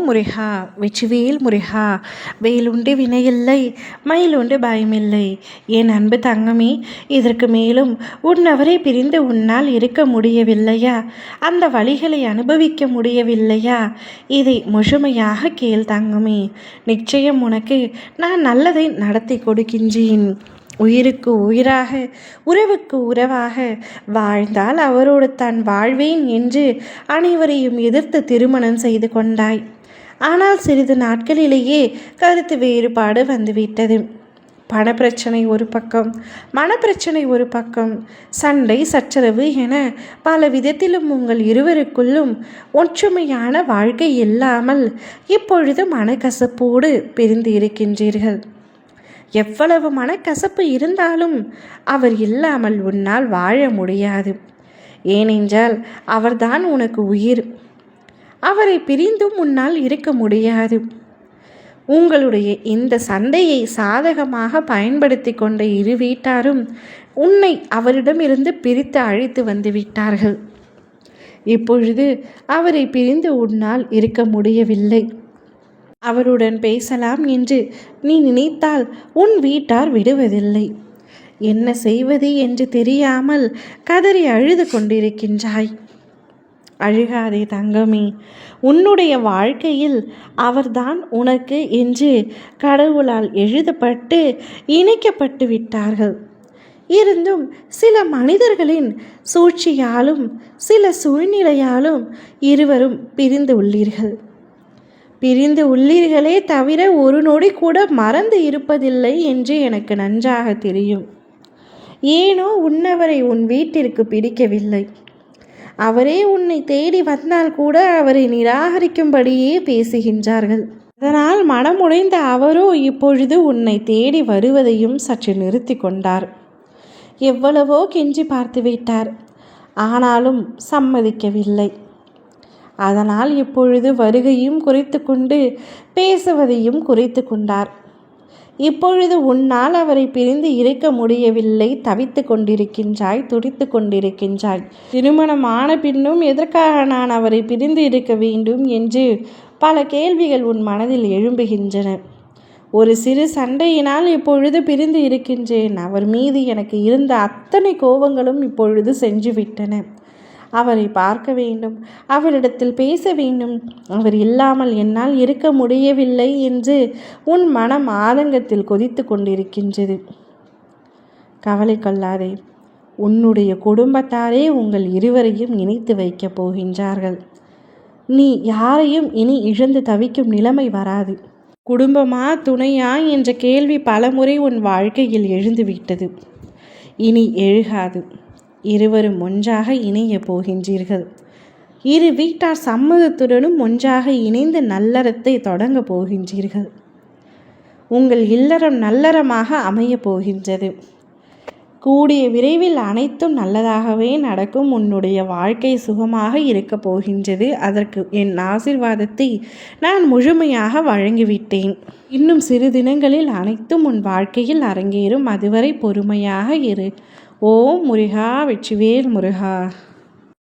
முருகா வெற்றிவேல் முருகா. வேலுண்டு வினையில்லை, மயிலுண்டு பயமில்லை. என் அன்பு தங்கமே, இதற்கு மேலும் உன்னவரை பிரிந்து உன்னால் இருக்க முடியவில்லையா? அந்த வழிகளை அனுபவிக்க முடியவில்லையா? இதை முழுமையாக கேள் தங்கமே. நிச்சயம் உனக்கு நான் நல்லதை நடத்தி கொடுக்கின்றேன். உயிருக்கு உயிராக, உறவுக்கு உறவாக வாழ்ந்தால் அவரோடு தான் வாழ்வேன் என்று அனைவரையும் எதிர்த்து திருமணம் செய்து கொண்டாய். ஆனால் சிறிது நாட்களிலேயே கருத்து வேறுபாடு வந்துவிட்டது. பணப்பிரச்சனை ஒரு பக்கம், மனப்பிரச்சனை ஒரு பக்கம், சண்டை சச்சரவு என பல விதத்திலும் உங்கள் இருவருக்குள்ளும் ஒற்றுமையான வாழ்க்கை இல்லாமல் இப்பொழுது மனக்கசப்போடு பிரிந்து இருக்கின்றீர்கள். எவ்வளவு மனக்கசப்பு இருந்தாலும் அவர் இல்லாமல் உன்னால் வாழ முடியாது. ஏனென்றால் அவர்தான் உனக்கு உயிர். அவரை பிரிந்தும் உன்னால் இருக்க முடியாது. உங்களுடைய இந்த சண்டையை சாதகமாக பயன்படுத்தி கொண்ட இரு வீட்டாரும் உன்னை அவரிடமிருந்து பிரித்து அழைத்து வந்து விட்டார்கள். இப்பொழுது அவரை பிரிந்து உன்னால் இருக்க முடியவில்லை. அவருடன் பேசலாம் என்று நீ நினைத்தால் உன் வீட்டார் விடுவதில்லை. என்ன செய்வது என்று தெரியாமல் கதறி அழுது கொண்டிருக்கின்றாய். அழுகாதே தங்கமே. உன்னுடைய வாழ்க்கையில் அவர்தான் உனக்கு என்று கடவுளால் எழுதப்பட்டு இணைக்கப்பட்டு விட்டார்கள். இருந்தும் சில மனிதர்களின் சூழ்ச்சியாலும் சில சூழ்நிலையாலும் இருவரும் பிரிந்து உள்ளீர்களே தவிர ஒரு நொடி கூட மறந்து இருப்பதில்லை என்று எனக்கு நன்றாக தெரியும். ஏனோ உன்னவரை உன் வீட்டிற்கு பிடிக்கவில்லை. அவரே உன்னை தேடி வந்தால் கூட அவரை நிராகரிக்கும்படியே பேசுகின்றார்கள். அதனால் மனமுடைந்த அவரோ இப்பொழுது உன்னை தேடி வருவதையும் சற்று நிறுத்தி கொண்டார். எவ்வளவோ கெஞ்சி பார்த்து விட்டார். ஆனாலும் சம்மதிக்கவில்லை. அதனால் இப்பொழுது வருகையும் குறைத்து கொண்டு பேசுவதையும் குறைத்து கொண்டார். இப்பொழுது உன்னால் அவரை பிரிந்து இருக்க முடியவில்லை. தவித்து கொண்டிருக்கின்றாய், துடித்து கொண்டிருக்கின்றாய். திருமணமான பின்னும் எதற்காக நான் அவரை பிரிந்து இருக்க வேண்டும் என்று பல கேள்விகள் உன் மனதில் எழும்புகின்றன. ஒரு சிறு சண்டையினால் இப்பொழுது பிரிந்து இருக்கின்றேன். அவர் மீது எனக்கு இருந்த அத்தனை கோபங்களும் இப்பொழுது சென்றுவிட்டன. அவரை பார்க்க வேண்டும், அவரிடத்தில் பேச வேண்டும். அவர் இல்லாமல் என்னால் இருக்க முடியவில்லை என்று உன் மனம் ஆதங்கத்தில் கொதித்து கொண்டிருக்கின்றது. கவலை கொள்ளாதே. உன்னுடைய குடும்பத்தாரே உங்கள் இருவரையும் இணைத்து வைக்கப் போகின்றார்கள். நீ யாரையும் இனி இழந்து தவிக்கும் நிலைமை வராது. குடும்பமா துணையா என்ற கேள்வி பலமுறை உன் வாழ்க்கையில் எழுந்துவிட்டது. இனி எழுகாது. இருவரும் ஒன்றாக இணைய போகின்றீர்கள். இரு வீட்டார் சம்மதத்துடனும் ஒன்றாக இணைந்து நல்லறத்தை தொடங்க போகின்றீர்கள். உங்கள் இல்லறம் நல்லறமாக அமைய போகின்றது. கூடிய விரைவில் அனைத்தும் நல்லதாகவே நடக்கும். உன்னுடைய வாழ்க்கை சுகமாக இருக்க போகின்றது. அதற்கு என் ஆசீர்வாதத்தை நான் முழுமையாக வழங்கிவிட்டேன். இன்னும் சிறு தினங்களில் அனைத்தும் உன் வாழ்க்கையில் அரங்கேறும். அதுவரை பொறுமையாக இரு. ஓம் முருகா வெற்றிவேல் முருகா.